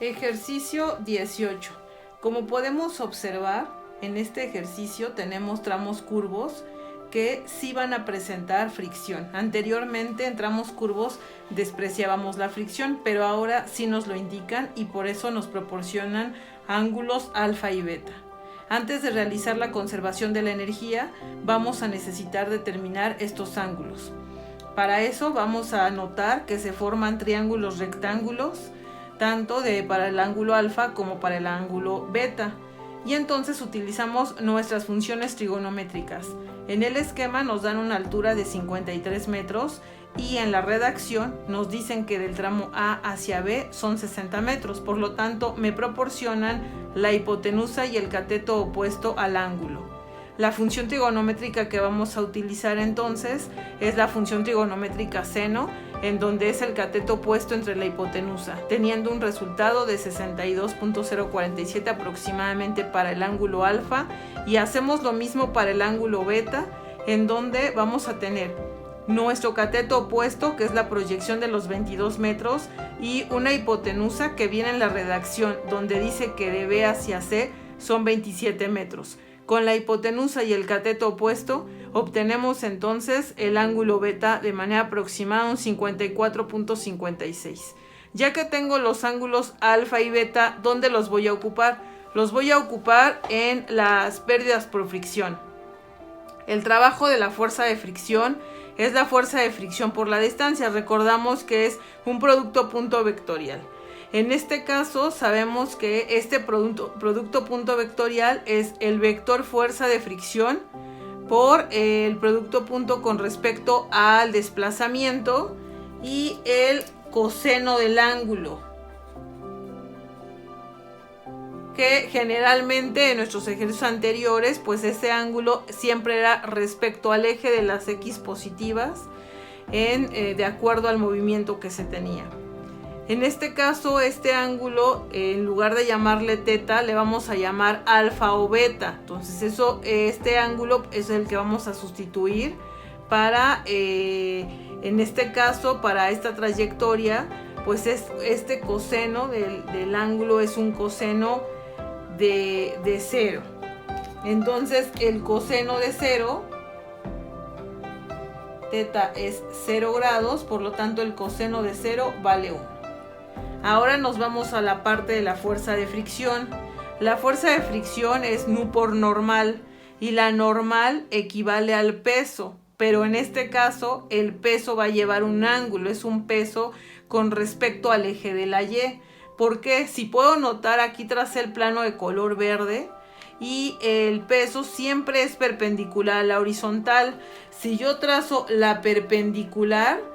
Ejercicio 18. Como podemos observar, en este ejercicio tenemos tramos curvos que sí van a presentar fricción. Anteriormente en tramos curvos despreciábamos la fricción, pero ahora sí nos lo indican y por eso nos proporcionan ángulos alfa y beta. Antes de realizar la conservación de la energía, vamos a necesitar determinar estos ángulos. Para eso vamos a notar que se forman triángulos rectángulos, tanto para el ángulo alfa como para el ángulo beta. Y entonces utilizamos nuestras funciones trigonométricas. En el esquema nos dan una altura de 53 metros y en la redacción nos dicen que del tramo A hacia B son 60 metros. Por lo tanto, me proporcionan la hipotenusa y el cateto opuesto al ángulo. La función trigonométrica que vamos a utilizar entonces es la función trigonométrica seno, en donde es el cateto opuesto entre la hipotenusa, teniendo un resultado de 62.047 aproximadamente para el ángulo alfa, y hacemos lo mismo para el ángulo beta, en donde vamos a tener nuestro cateto opuesto, que es la proyección de los 22 metros, y una hipotenusa que viene en la redacción, donde dice que de B hacia C son 27 metros. Con la hipotenusa y el cateto opuesto obtenemos entonces el ángulo beta de manera aproximada un 54.56. Ya que tengo los ángulos alfa y beta, ¿dónde los voy a ocupar? Los voy a ocupar en las pérdidas por fricción. El trabajo de la fuerza de fricción es la fuerza de fricción por la distancia. Recordamos que es un producto punto vectorial. En este caso sabemos que este producto punto vectorial es el vector fuerza de fricción por el producto punto con respecto al desplazamiento y el coseno del ángulo, que generalmente en nuestros ejercicios anteriores pues ese ángulo siempre era respecto al eje de las X positivas de acuerdo al movimiento que se tenía. En este caso, este ángulo, en lugar de llamarle teta, le vamos a llamar alfa o beta. Entonces, este ángulo es el que vamos a sustituir para, en este caso, para esta trayectoria, pues este coseno del ángulo es un coseno de 0. Entonces, el coseno de 0, teta es 0 grados, por lo tanto, el coseno de 0 vale 1. Ahora nos vamos a la parte de la fuerza de fricción. La fuerza de fricción es nu por normal y la normal equivale al peso, pero en este caso el peso va a llevar un ángulo, es un peso con respecto al eje de la Y. Porque si puedo notar, aquí tracé el plano de color verde y el peso siempre es perpendicular a la horizontal. Si yo trazo la perpendicular,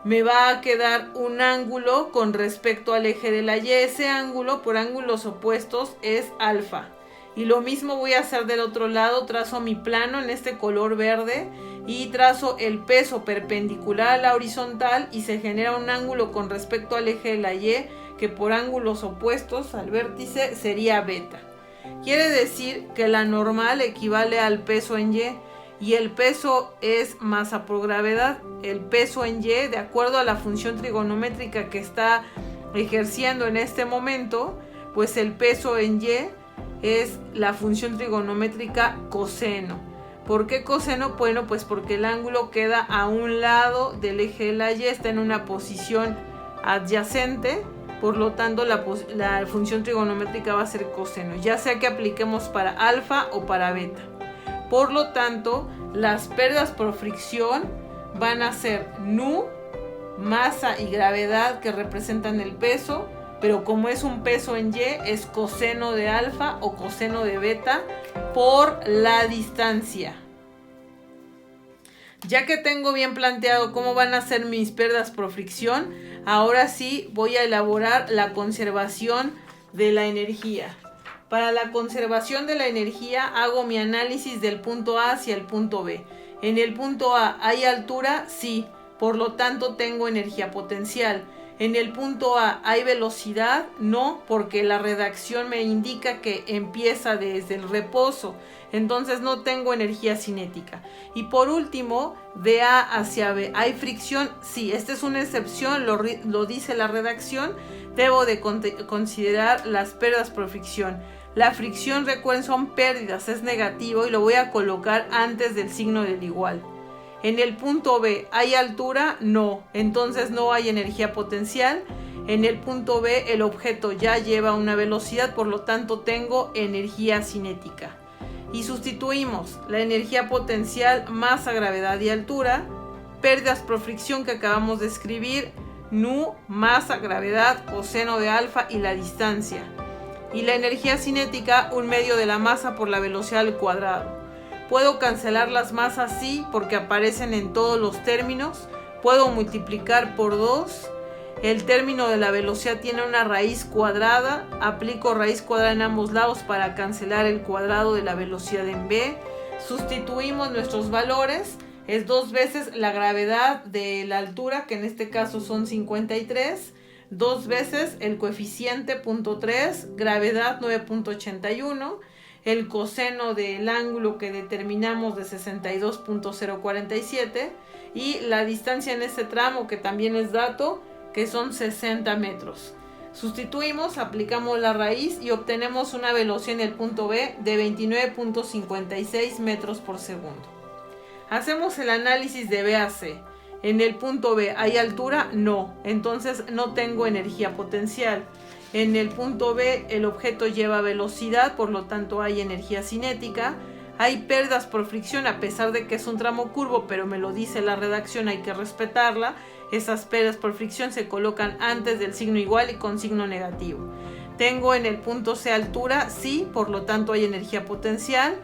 me va a quedar un ángulo con respecto al eje de la Y. Ese ángulo por ángulos opuestos es alfa. Y lo mismo voy a hacer del otro lado. Trazo mi plano en este color verde y trazo el peso perpendicular a la horizontal y se genera un ángulo con respecto al eje de la Y que por ángulos opuestos al vértice sería beta. Quiere decir que la normal equivale al peso en y el peso es masa por gravedad. El peso en Y, de acuerdo a la función trigonométrica que está ejerciendo en este momento, pues el peso en Y es la función trigonométrica coseno. ¿Por qué coseno? Bueno, pues porque el ángulo queda a un lado del eje de la Y, está en una posición adyacente, por lo tanto la función trigonométrica va a ser coseno, ya sea que apliquemos para alfa o para beta. Por lo tanto, las pérdidas por fricción van a ser nu, masa y gravedad, que representan el peso, pero como es un peso en Y, es coseno de alfa o coseno de beta por la distancia. Ya que tengo bien planteado cómo van a ser mis pérdidas por fricción, ahora sí voy a elaborar la conservación de la energía. Para la conservación de la energía hago mi análisis del punto A hacia el punto B. En el punto A, ¿hay altura? Sí, por lo tanto tengo energía potencial. En el punto A, ¿hay velocidad? No, porque la redacción me indica que empieza desde el reposo, entonces no tengo energía cinética. Y por último, de A hacia B, ¿hay fricción? Sí, esta es una excepción, lo dice la redacción, debo de considerar las pérdidas por fricción. La fricción, recuerden, son pérdidas, es negativo y lo voy a colocar antes del signo del igual. En el punto B, ¿hay altura? No, entonces no hay energía potencial. En el punto B, el objeto ya lleva una velocidad, por lo tanto tengo energía cinética. Y sustituimos la energía potencial, masa, gravedad y altura, pérdidas por fricción que acabamos de escribir, nu, masa, gravedad, coseno de alfa y la distancia. Y la energía cinética, 1/2 de la masa por la velocidad al cuadrado. Puedo cancelar las masas, sí, porque aparecen en todos los términos. Puedo multiplicar por 2. El término de la velocidad tiene una raíz cuadrada. Aplico raíz cuadrada en ambos lados para cancelar el cuadrado de la velocidad en B. Sustituimos nuestros valores. Es 2 veces la gravedad de la altura, que en este caso son 53. 2 veces el coeficiente 0.3, gravedad 9.81. El coseno del ángulo que determinamos de 62.047 y la distancia en este tramo, que también es dato, que son 60 metros. Sustituimos, aplicamos la raíz y obtenemos una velocidad en el punto B de 29.56 metros por segundo. Hacemos el análisis de B a C. En el punto B, ¿hay altura? No, entonces no tengo energía potencial. En el punto B, el objeto lleva velocidad, por lo tanto hay energía cinética. Hay pérdidas por fricción, a pesar de que es un tramo curvo, pero me lo dice la redacción, hay que respetarla. Esas pérdidas por fricción se colocan antes del signo igual y con signo negativo. Tengo en el punto C altura, sí, por lo tanto hay energía potencial.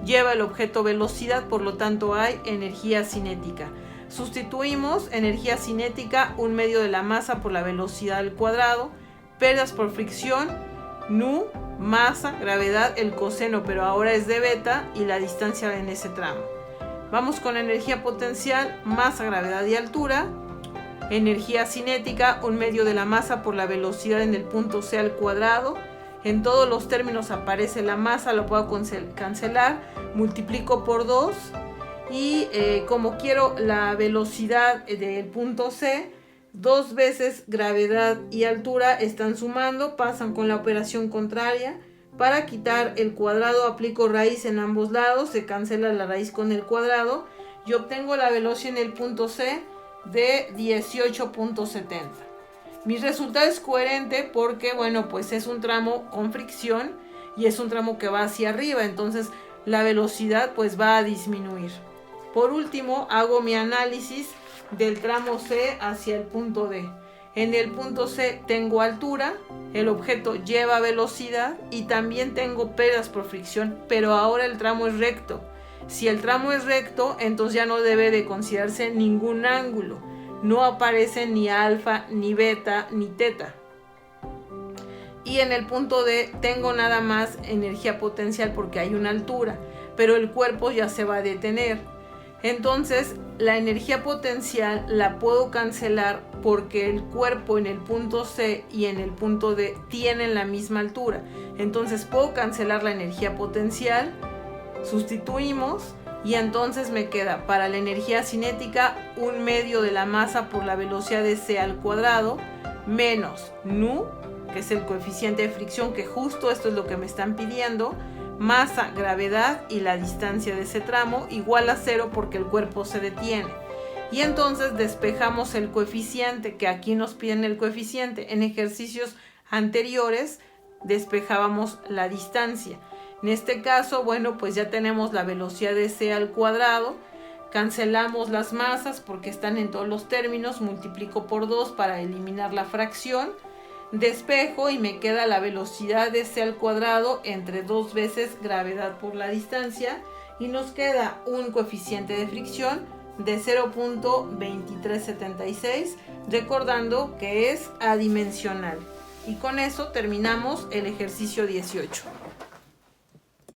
Lleva el objeto velocidad, por lo tanto hay energía cinética. Sustituimos energía cinética, 1/2 de la masa por la velocidad al cuadrado. Pérdidas por fricción, nu, masa, gravedad, el coseno, pero ahora es de beta y la distancia en ese tramo. Vamos con energía potencial, masa, gravedad y altura. Energía cinética, 1/2 de la masa por la velocidad en el punto C al cuadrado. En todos los términos aparece la masa, lo puedo cancelar, multiplico por 2 y como quiero la velocidad del punto C, 2 veces gravedad y altura están sumando, pasan con la operación contraria. Para quitar el cuadrado aplico raíz en ambos lados, se cancela la raíz con el cuadrado y obtengo la velocidad en el punto C de 18.70. Mi resultado es coherente porque, bueno, pues es un tramo con fricción y es un tramo que va hacia arriba, entonces la velocidad pues va a disminuir. Por último, hago mi análisis del tramo C hacia el punto D. En el punto C tengo altura, el objeto lleva velocidad y también tengo pérdidas por fricción, pero ahora el tramo es recto. Si el tramo es recto, entonces ya no debe de considerarse ningún ángulo. No aparece ni alfa, ni beta, ni teta. Y en el punto D tengo nada más energía potencial porque hay una altura, pero el cuerpo ya se va a detener. Entonces la energía potencial la puedo cancelar porque el cuerpo en el punto C y en el punto D tienen la misma altura. Entonces puedo cancelar la energía potencial, sustituimos y entonces me queda para la energía cinética 1/2 de la masa por la velocidad de C al cuadrado menos nu, que es el coeficiente de fricción, que justo esto es lo que me están pidiendo, masa, gravedad y la distancia de ese tramo igual a 0 porque el cuerpo se detiene. Y entonces despejamos el coeficiente, que aquí nos piden el coeficiente. En ejercicios anteriores despejábamos la distancia. En este caso, bueno, pues ya tenemos la velocidad de C al cuadrado. Cancelamos las masas porque están en todos los términos. Multiplico por 2 para eliminar la fracción. Despejo y me queda la velocidad de C al cuadrado entre 2 veces gravedad por la distancia. Y nos queda un coeficiente de fricción de 0.2376, recordando que es adimensional. Y con eso terminamos el ejercicio 18.